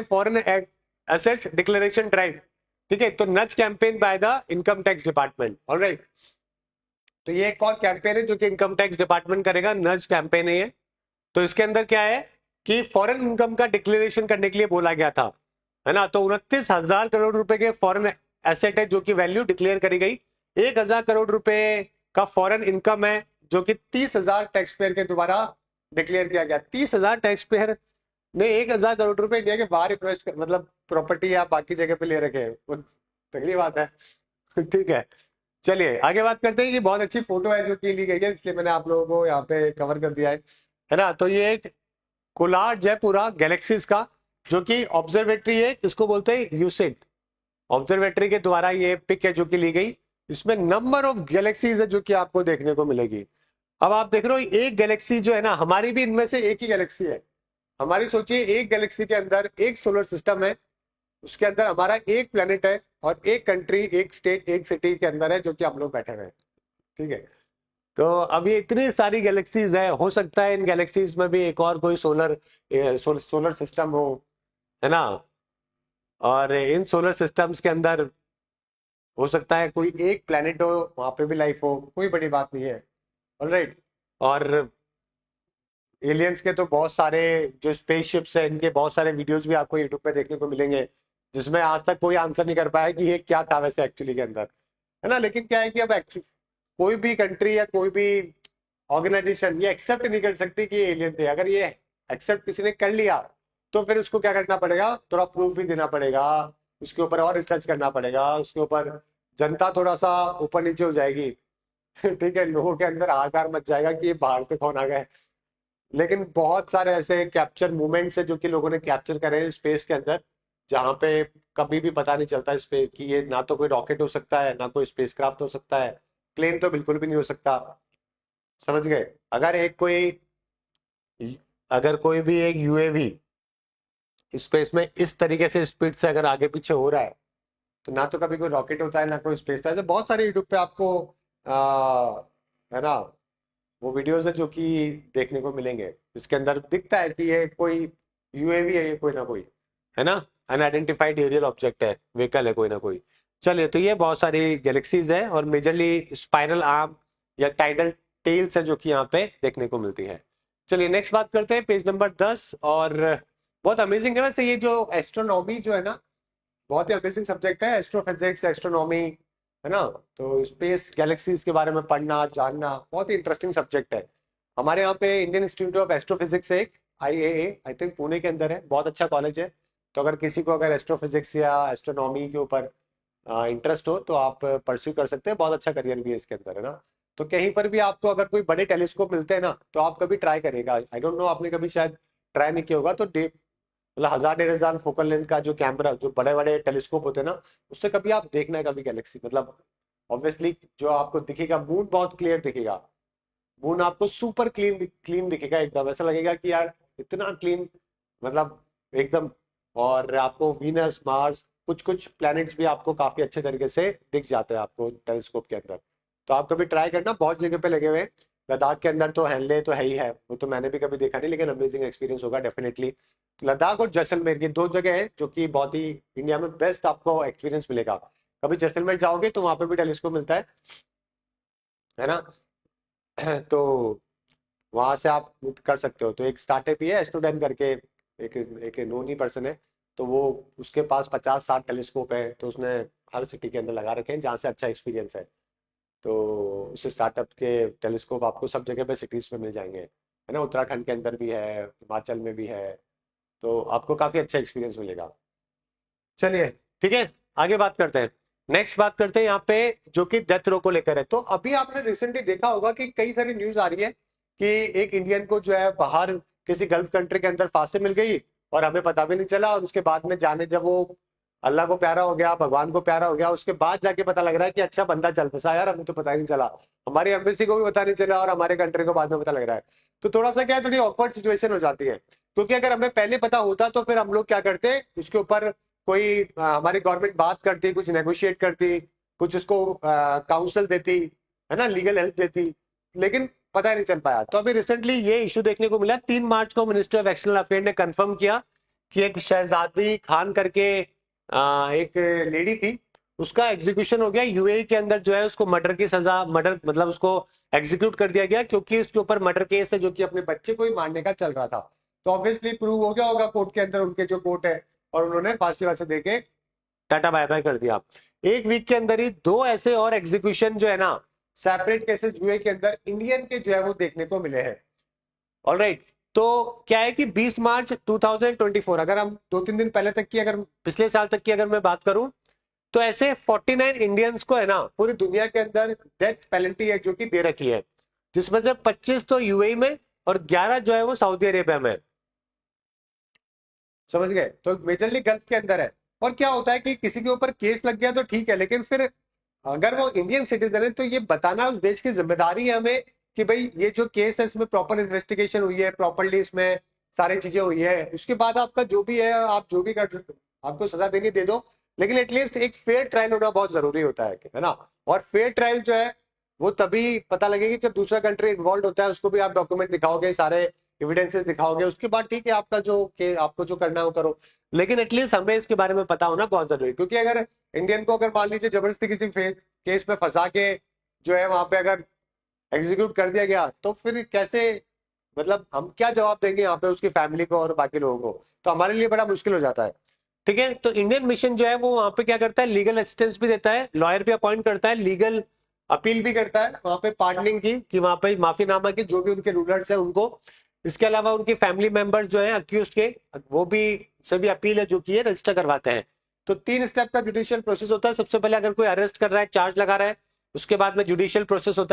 Foreign assets declaration drive, ठीक है, तो nudge campaign by the income tax department, all right. तो ये एक और कैंपेन है जो कि इनकम टैक्स डिपार्टमेंट करेगा, नच कैंपेन है ये। तो इसके अंदर क्या है कि फॉरेन इनकम का डिक्लेरेशन करने के लिए बोला गया था, है ना। तो 29,000 करोड़ रुपए के फॉरेन एसेट है जो कि वैल्यू डिक्लेयर करी गई। 1,000 करोड़ रुपए का फॉरेन इनकम है जो कि 30,000 टैक्स पेयर के द्वारा डिक्लेयर किया गया। 30,000 टैक्स पेयर ने 1,000 करोड़ रुपए इंडिया के बाहर इन्वेस्ट, मतलब प्रॉपर्टी या बाकी जगह पे ले रखे हैं, वो तगड़ी बात है। ठीक है, चलिए आगे बात करते हैं। ये बहुत अच्छी फोटो है जो कि ली गई है, इसलिए मैंने आप लोगों को यहाँ पे कवर कर दिया है ना। तो ये एक कोलार जयपुरा गैलेक्सीज का जो कि ऑब्जर्वेटरी है, इसको बोलते हैं यूसिट ऑब्जर्वेटरी के द्वारा ये पिक है जो कि ली गई। इसमें नंबर ऑफ गैलेक्सीज है जो कि आपको देखने को मिलेगी। अब आप देख रहे हो एक गैलेक्सी जो है ना, हमारी भी इनमें से एक ही गैलेक्सी है हमारी। सोचिए एक गैलेक्सी के अंदर एक सोलर सिस्टम है, उसके अंदर हमारा एक प्लेनेट है और एक कंट्री, एक स्टेट, एक सिटी के अंदर है जो कि हम लोग बैठे हुए हैं। ठीक है, तो अब ये इतनी सारी गैलेक्सीज है, हो सकता है इन गैलेक्सीज में भी एक और कोई सोलर सिस्टम हो, है ना। और इन सोलर सिस्टम्स के अंदर हो सकता है कोई एक प्लेनेट हो, वहां पे भी लाइफ हो, कोई बड़ी बात नहीं है, ऑलराइट। और एलियंस के तो बहुत सारे जो स्पेसशिप्स है, इनके बहुत सारे वीडियोस भी आपको यूट्यूब पे देखने को मिलेंगे, जिसमें आज तक कोई आंसर नहीं कर पाया कि ये क्या था वैसे एक्चुअली के अंदर, है ना। लेकिन क्या है कि अब कोई भी कंट्री या कोई भी ऑर्गेनाइजेशन ये एक्सेप्ट नहीं कर सकती कि ये एलियन थे। अगर ये एक्सेप्ट किसी ने कर लिया तो फिर उसको क्या करना पड़ेगा, थोड़ा प्रूफ भी देना पड़ेगा, उसके ऊपर और रिसर्च करना पड़ेगा, उसके ऊपर जनता थोड़ा सा ऊपर नीचे हो जाएगी। ठीक है, लोगों के अंदर हाहाकार मच जाएगा कि ये बाहर से कौन आ गए। लेकिन बहुत सारे ऐसे कैप्चर मूवमेंट्स है जो कि लोगों ने कैप्चर करे हैं स्पेस के अंदर, जहां पे कभी भी पता नहीं चलता इस पे कि ये ना तो कोई रॉकेट हो सकता है, ना कोई स्पेसक्राफ्ट हो सकता है, प्लेन तो बिल्कुल भी नहीं हो सकता। समझ गए। अगर कोई भी एक यूएवी स्पेस में इस तरीके से स्पीड से अगर आगे पीछे हो रहा है, तो ना तो कभी कोई रॉकेट होता है ना कोई स्पेस था। ऐसे बहुत सारे यूट्यूब पे आपको है ना वो वीडियोस है जो कि देखने को मिलेंगे, इसके अंदर दिखता है कि ये कोई यूएवी है, ये कोई ना कोई, है ना, अनआइडेंटिफाइड एरियल ऑब्जेक्ट है, व्हीकल है कोई ना कोई। चलिए, तो ये बहुत सारी गैलेक्सीज है और मेजरली स्पाइरल आर्म या टाइडल टेल्स है जो कि यहाँ पे देखने को मिलती है। चलिए नेक्स्ट बात करते हैं, पेज नंबर 10। और बहुत अमेजिंग है वैसे ये जो एस्ट्रोनॉमी जो है ना, बहुत ही अमेजिंग सब्जेक्ट है, एस्ट्रोफिजिक्स, एस्ट्रोनॉमी, है ना। तो स्पेस गैलेक्सीज के बारे में पढ़ना जानना बहुत ही इंटरेस्टिंग सब्जेक्ट है। हमारे यहाँ पे इंडियन इंस्टीट्यूट ऑफ एस्ट्रोफिजिक्स है, एक आईएए, आई थिंक पुणे के अंदर है, बहुत अच्छा कॉलेज है। तो अगर किसी को अगर एस्ट्रोफिजिक्स या एस्ट्रोनॉमी के ऊपर इंटरेस्ट हो तो आप परस्यू कर सकते हैं, बहुत अच्छा करियर भी है इसके अंदर, है ना। तो कहीं पर भी आपको अगर कोई बड़े टेलीस्कोप मिलते हैं ना, तो आप कभी ट्राई करेगा, आई डोंट नो आपने कभी शायद ट्राई नहीं किया होगा, तो मतलब 1,000 1,500 फोकल लेंथ का जो कैमरा, जो बड़े बड़े टेलीस्कोप होते हैं ना, उससे कभी आप देखना है कभी गैलेक्सी, मतलब ऑब्वियसली जो आपको दिखेगा मून बहुत क्लियर दिखेगा। मून आपको सुपर क्लीन क्लीन दिखेगा, एकदम ऐसा लगेगा कि यार इतना क्लीन, मतलब एकदम। और आपको वीनस, मार्स, कुछ कुछ प्लैनेट्स भी आपको काफी अच्छे तरीके से दिख जाते हैं आपको टेलीस्कोप के अंदर। तो आप कभी ट्राई करना, बहुत जगह पे लगे हुए हैं। लद्दाख के अंदर तो हैंडले तो है ही है, वो तो मैंने भी कभी देखा नहीं, लेकिन अमेजिंग एक्सपीरियंस होगा डेफिनेटली। लद्दाख और जैसलमेर ये दो जगह है जो कि बहुत ही इंडिया में बेस्ट आपको एक्सपीरियंस मिलेगा। कभी जैसलमेर जाओगे तो वहां पे भी टेलीस्कोप मिलता है ना। तो वहां से आप कर सकते हो। तो एक स्टार्टअप ही है स्टूडेंट करके, एक एक नोनी पर्सन है। तो वो उसके पास 50-60 टेलीस्कोप है, तो उसने हर सिटी के अंदर लगा रखे हैं जहाँ से अच्छा एक्सपीरियंस है। तो उस स्टार्टअप के टेलीस्कोप आपको सब जगह पे सिटीज में मिल जाएंगे, है ना। उत्तराखंड के अंदर भी है, हिमाचल में भी है। तो आपको काफी अच्छा एक्सपीरियंस मिलेगा। चलिए, ठीक है, आगे बात करते हैं। नेक्स्ट बात करते हैं यहाँ पे जो कि डेथ रो को लेकर है। तो अभी आपने रिसेंटली देखा होगा कि कई सारी न्यूज आ रही है कि एक इंडियन को जो है बाहर किसी गल्फ कंट्री के अंदर फांसी मिल गई और हमें पता भी नहीं चला, और उसके बाद में जाने जब वो अल्लाह को प्यारा हो गया, भगवान को प्यारा हो गया, उसके बाद जाके पता लग रहा है कि अच्छा बंदा चल फंसा यार, हमें तो पता ही नहीं चला, हमारी एम्बेसी को भी पता नहीं चला और हमारे कंट्री को बाद में पता लग रहा है। तो थोड़ा सा क्या है, थोड़ी ऑकवर्ड सिचुएशन हो जाती है, क्योंकि अगर हमें पहले पता होता तो फिर हम लोग क्या करते, उसके ऊपर कोई हमारी गवर्नमेंट बात करती, कुछ नेगोशिएट करती, कुछ उसको काउंसल देती, है ना, लीगल हेल्प देती। लेकिन पता ही नहीं चल पाया। तो अभी रिसेंटली ये इशू देखने को मिला, 3 मार्च को मिनिस्ट्री ऑफ एक्सटर्नल अफेयर ने कंफर्म किया कि एक शहजादी खान करके एक लेडी थी, उसका एग्जीक्यूशन हो गया यूएई के अंदर, जो है उसको मर्डर की सजा, मर्डर मतलब उसको एग्जीक्यूट कर दिया गया, क्योंकि उसके ऊपर मर्डर केस है जो कि अपने बच्चे को ही मारने का चल रहा था। तो ऑब्वियसली प्रूव हो गया होगा कोर्ट के अंदर, उनके जो कोर्ट है, और उन्होंने फांसी वासी देके टाटा बाय बाय कर दिया। एक वीक के अंदर ही दो ऐसे और एग्जीक्यूशन जो है ना, सेपरेट केसेस यूएई के अंदर इंडियन के जो है वो देखने को मिले हैं। ऑलराइट, तो क्या है कि 20 मार्च 2024, अगर हम 2-3 दिन पहले तक की, अगर पिछले साल तक की अगर मैं बात करूं, तो ऐसे 49 इंडियंस को है ना पूरी दुनिया के अंदर डेथ पेनल्टी है जो कि दे रखी है, जिसमें से 25 तो यूएई में और 11 जो है वो सऊदी अरेबिया में। समझ गए? तो मेजरली गल्फ के अंदर है। और क्या होता है कि किसी के ऊपर केस लग गया तो ठीक है, लेकिन फिर अगर वो इंडियन सिटीजन है तो ये बताना उस देश की जिम्मेदारी है हमें कि भाई ये जो केस है इसमें प्रॉपर इन्वेस्टिगेशन हुई है, प्रॉपरली इसमें सारी चीजें हुई है, उसके बाद आपका जो भी है आप जो भी कर सकते हो, आपको सजा देनी दे दो, लेकिन एटलीस्ट एक फेयर ट्रायल होना बहुत जरूरी होता है ना। और फेयर ट्रायल जो है वो तभी पता लगेगी जब दूसरा कंट्री इन्वॉल्व होता है, उसको भी आप डॉक्यूमेंट दिखाओगे, सारे एविडेंसेस दिखाओगे, उसके बाद ठीक है आपका जो के आपको जो करना है वो करो, लेकिन एटलीस्ट हमें इसके बारे में पता होना बहुत जरूरी है। क्योंकि अगर इंडियन को अगर मान लीजिए जबरदस्ती किसी केस में फंसा के जो है वहां पे अगर एग्जीक्यूट कर दिया गया, तो फिर कैसे, मतलब हम क्या जवाब देंगे यहाँ पे उसकी फैमिली को और बाकी लोगों को, तो हमारे लिए बड़ा मुश्किल हो जाता है। ठीक है, तो इंडियन मिशन जो है वो वहां पे क्या करता है, लीगल असिस्टेंस भी देता है, लॉयर भी अपॉइंट करता है, लीगल अपील भी करता है वहां पे पार्डनिंग की, कि वहां पे माफीनामा की जो भी उनके रूलर्स है उनको। इसके अलावा उनकी फैमिली मेंबर्स जो है अक्यूज के, वो भी सभी अपील है जो की है रजिस्टर करवाते हैं। तो 3 स्टेप का जुडिशियल प्रोसेस होता है। सबसे पहले अगर कोई अरेस्ट कर रहा है, चार्ज लगा रहा है, उसके बाद में जुडिशियल प्रोसेस होता है।